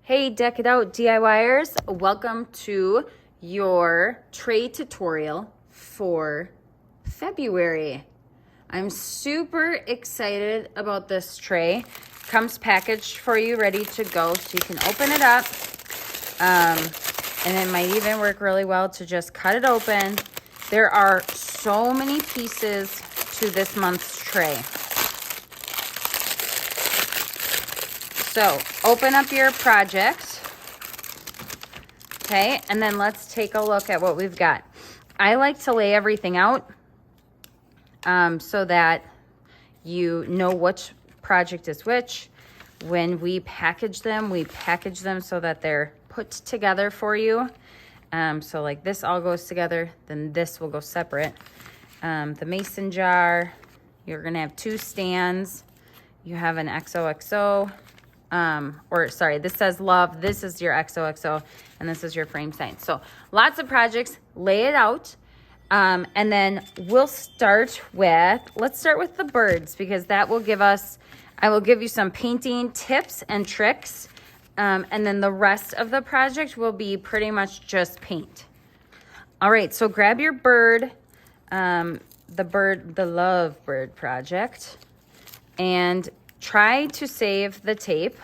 Hey, Deck It Out DIYers, welcome to your tray tutorial for February. I'm super excited about this tray. Comes packaged for you, ready to go, so you can open it up. And it might even work really well to just cut it open. There are so many pieces to this month's tray. So open up your project, okay, and then let's take a look at what we've got. I like to lay everything out so that you know which project is which. When we package them so that they're put together for you. So like this all goes together, then this will go separate. The mason jar, you're gonna have two stands. You have an XOXO. This says love, this is your XOXO, and this is your frame sign. So lots of projects, lay it out. And then we'll start with, let's start with the birds, because that will give us, I will give you some painting tips and tricks. And then the rest of the project will be pretty much just paint. All right, so grab your bird, the love bird project, and try to save the tape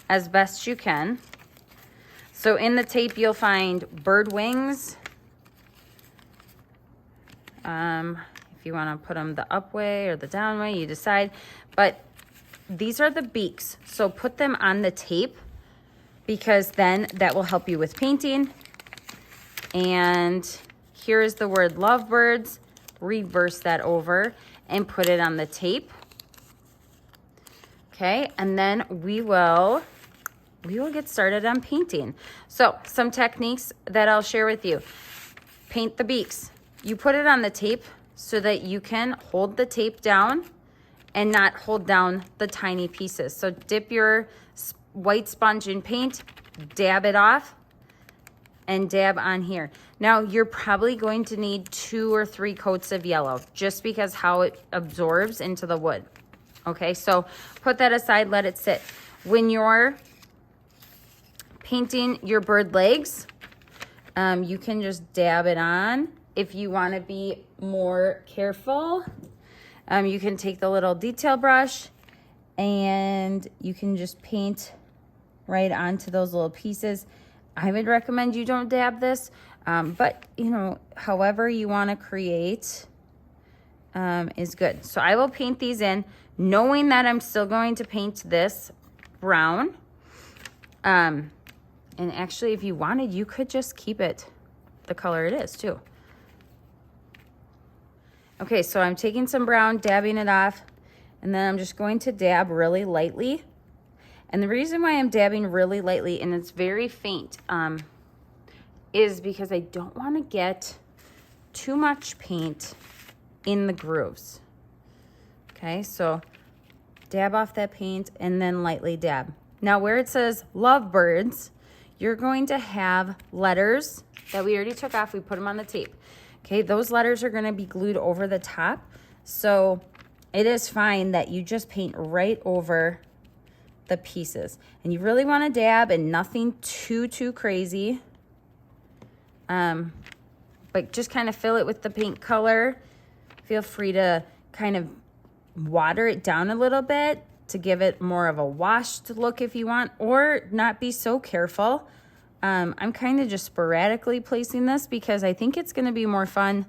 as best you can. So in the tape, you'll find bird wings. If you want to put them the up way or the down way, you decide. But these are the beaks. So put them on the tape, because then that will help you with painting. And here is the word lovebirds. Reverse that over and put it on the tape. Okay, and then we will get started on painting. So some techniques that I'll share with you. Paint the beaks. You put it on the tape so that you can hold the tape down and not hold down the tiny pieces. So dip your white sponge in paint, dab it off, and dab on here. Now you're probably going to need 2 or 3 coats of yellow, just because how it absorbs into the wood. Okay, so put that aside, let it sit. When you're painting your bird legs, you can just dab it on. If you want to be more careful, you can take the little detail brush and you can just paint right onto those little pieces. I would recommend you don't dab this, but you know, however you want to create is good. So I will paint these in, knowing that I'm still going to paint this brown. And actually, if you wanted, you could just keep it the color it is too. Okay, so I'm taking some brown, dabbing it off, and then I'm just going to dab really lightly. And the reason why I'm dabbing really lightly, and it's very faint, is because I don't want to get too much paint in the grooves. Okay, so dab off that paint and then lightly dab. Now where it says lovebirds, you're going to have letters that we already took off. We put them on the tape. Okay, those letters are going to be glued over the top. So it is fine that you just paint right over the pieces. And you really want to dab and nothing too crazy. But just kind of fill it with the paint color. Feel free to kind of water it down a little bit to give it more of a washed look if you want, or not be so careful. I'm kind of just sporadically placing this because I think it's going to be more fun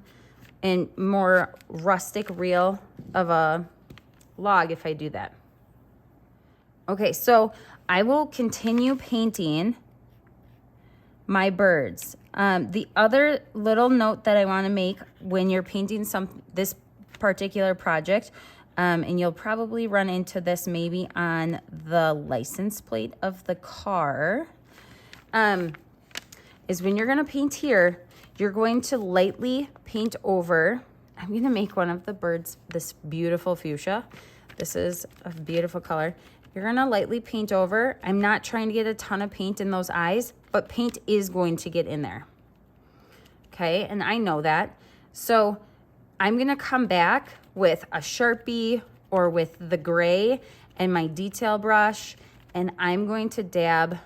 and more rustic real of a log if I do that. Okay, so I will continue painting my birds. The other little note that I want to make when you're painting this particular project, and you'll probably run into this maybe on the license plate of the car, is when you're going to paint here, you're going to lightly paint over. I'm going to make one of the birds this beautiful fuchsia. This is a beautiful color. You're going to lightly paint over. I'm not trying to get a ton of paint in those eyes, but paint is going to get in there. Okay, and I know that. So I'm going to come back with a Sharpie or with the gray and my detail brush, and I'm going to dab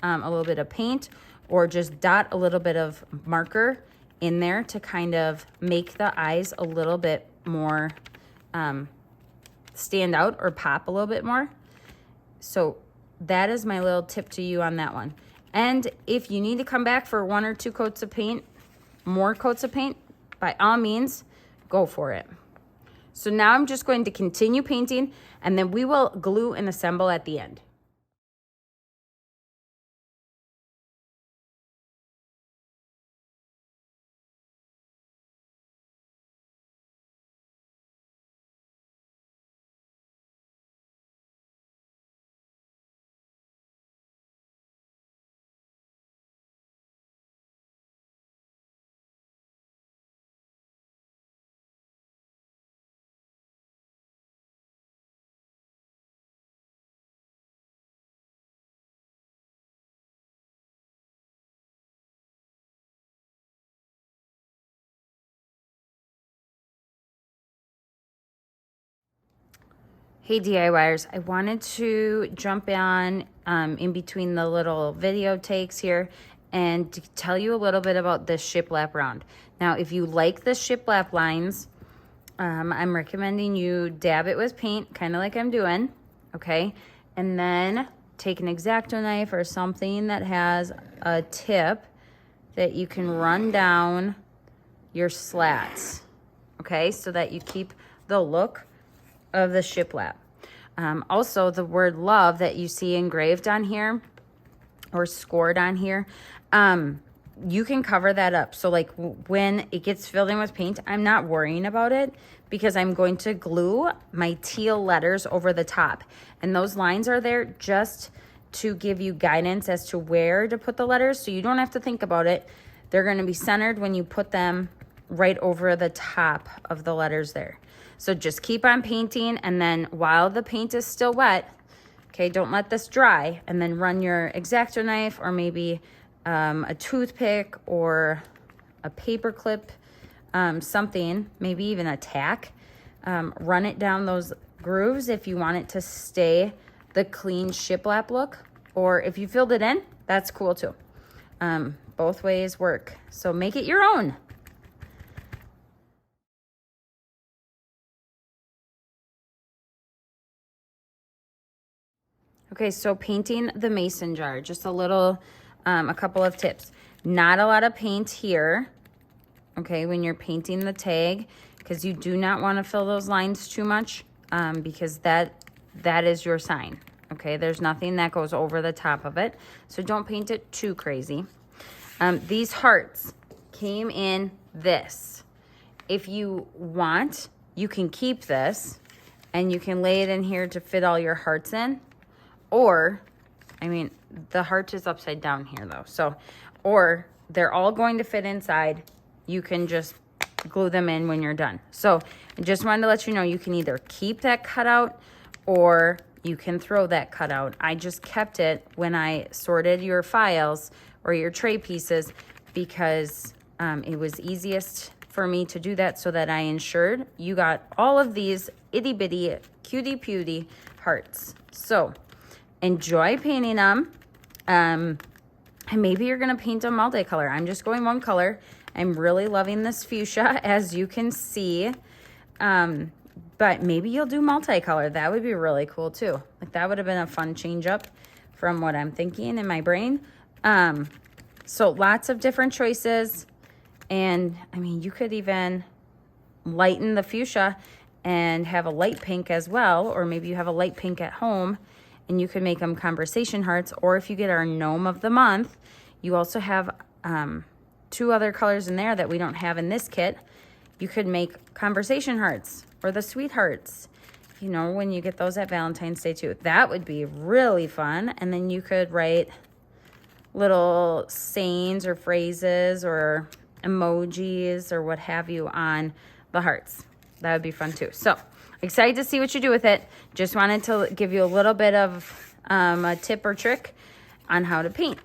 a little bit of paint or just dot a little bit of marker in there to kind of make the eyes a little bit more stand out or pop a little bit more. So that is my little tip to you on that one. And if you need to come back for 1 or 2 coats of paint, more coats of paint, by all means, go for it. So now I'm just going to continue painting, and then we will glue and assemble at the end. Hey DIYers, I wanted to jump on in between the little video takes here and to tell you a little bit about this shiplap round. Now, if you like the shiplap lines, I'm recommending you dab it with paint, kind of like I'm doing, okay? And then take an X-Acto knife or something that has a tip that you can run down your slats, okay? So that you keep the look of the shiplap. Also, the word love that you see engraved on here or scored on here, you can cover that up. So like when it gets filled in with paint, I'm not worrying about it because I'm going to glue my teal letters over the top. And those lines are there just to give you guidance as to where to put the letters. So you don't have to think about it. They're going to be centered when you put them right over the top of the letters there. So just keep on painting, and then while the paint is still wet, okay, don't let this dry, and then run your X-Acto knife or maybe a toothpick or a paper clip, something, maybe even a tack. Run it down those grooves if you want it to stay the clean shiplap look, or if you filled it in, that's cool too. Both ways work, so make it your own. Okay, so painting the mason jar, just a little, a couple of tips. Not a lot of paint here, okay, when you're painting the tag, because you do not want to fill those lines too much, because that is your sign, okay? There's nothing that goes over the top of it, so don't paint it too crazy. These hearts came in this. If you want, you can keep this, and you can lay it in here to fit all your hearts in. Or, I mean, the heart is upside down here though. So, or they're all going to fit inside. You can just glue them in when you're done. So I just wanted to let you know, you can either keep that cutout or you can throw that cutout. I just kept it when I sorted your files or your tray pieces because it was easiest for me to do that so that I ensured you got all of these itty bitty cutie pewtie hearts. So enjoy painting them. And maybe you're going to paint them multicolor. I'm just going one color. I'm really loving this fuchsia, as you can see. But maybe you'll do multicolor. That would be really cool too. Like that would have been a fun change up from what I'm thinking in my brain. So lots of different choices. And I mean, you could even lighten the fuchsia and have a light pink as well. Or maybe you have a light pink at home and you can make them conversation hearts. Or if you get our gnome of the month, you also have 2 other colors in there that we don't have in this kit. You could make conversation hearts or the sweethearts, you know, when you get those at Valentine's Day too. That would be really fun. And then you could write little sayings or phrases or emojis or what have you on the hearts. That would be fun too. So excited to see what you do with it. Just wanted to give you a little bit of a tip or trick on how to paint.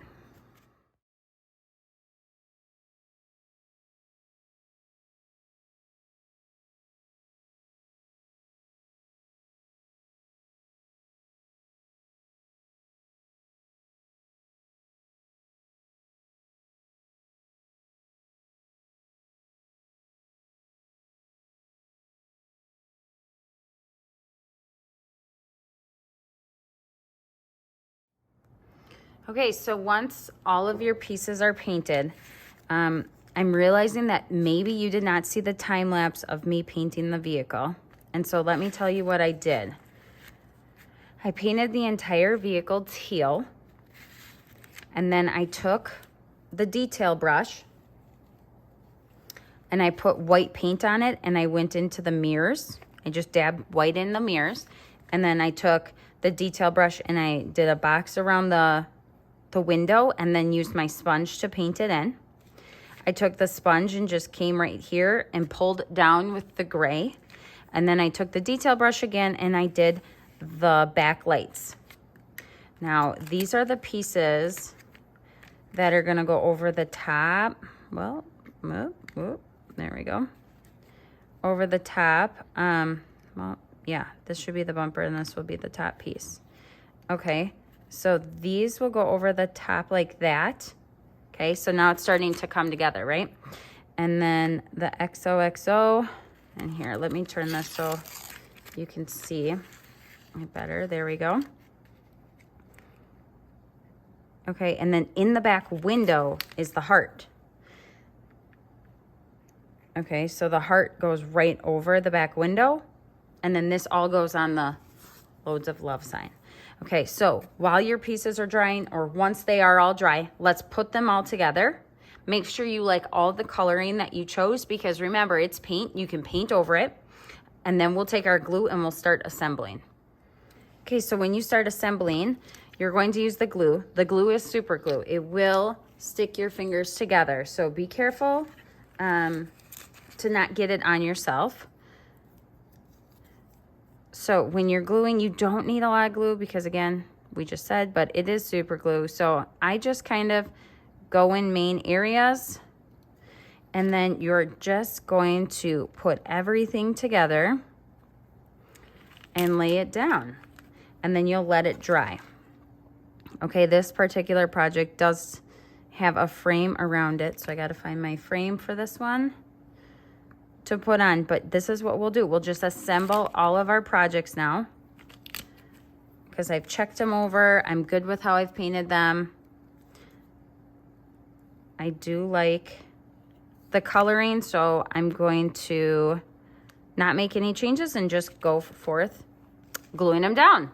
Okay, so once all of your pieces are painted, I'm realizing that maybe you did not see the time lapse of me painting the vehicle. And so let me tell you what I did. I painted the entire vehicle teal, and then I took the detail brush and I put white paint on it, and I went into the mirrors. I just dabbed white in the mirrors, and then I took the detail brush and I did a box around the window and then used my sponge to paint it in. I took the sponge and just came right here and pulled down with the gray. And then I took the detail brush again and I did the back lights. Now, these are the pieces that are gonna go over the top. Well, there we go. Over the top. Well, yeah, this should be the bumper and this will be the top piece. Okay, so these will go over the top like that. Okay, so now it's starting to come together, right? And then the XOXO, and here, let me turn this so you can see it better. There we go. Okay, and then in the back window is the heart. Okay, so the heart goes right over the back window, and then this all goes on the loads of love sign. Okay, so while your pieces are drying, or once they are all dry, let's put them all together. Make sure you like all the coloring that you chose, because remember, it's paint. You can paint over it, and then we'll take our glue and we'll start assembling. Okay, so when you start assembling, you're going to use the glue. The glue is super glue. It will stick your fingers together, so be careful to not get it on yourself. So when you're gluing, you don't need a lot of glue because, again, we just said, but it is super glue. So I just kind of go in main areas, and then you're just going to put everything together and lay it down, and then you'll let it dry. Okay, this particular project does have a frame around it, so I got to find my frame for this one to put on, but this is what we'll do. We'll just assemble all of our projects now, because I've checked them over. I'm good with how I've painted them. I do like the coloring, so I'm going to not make any changes and just go forth gluing them down.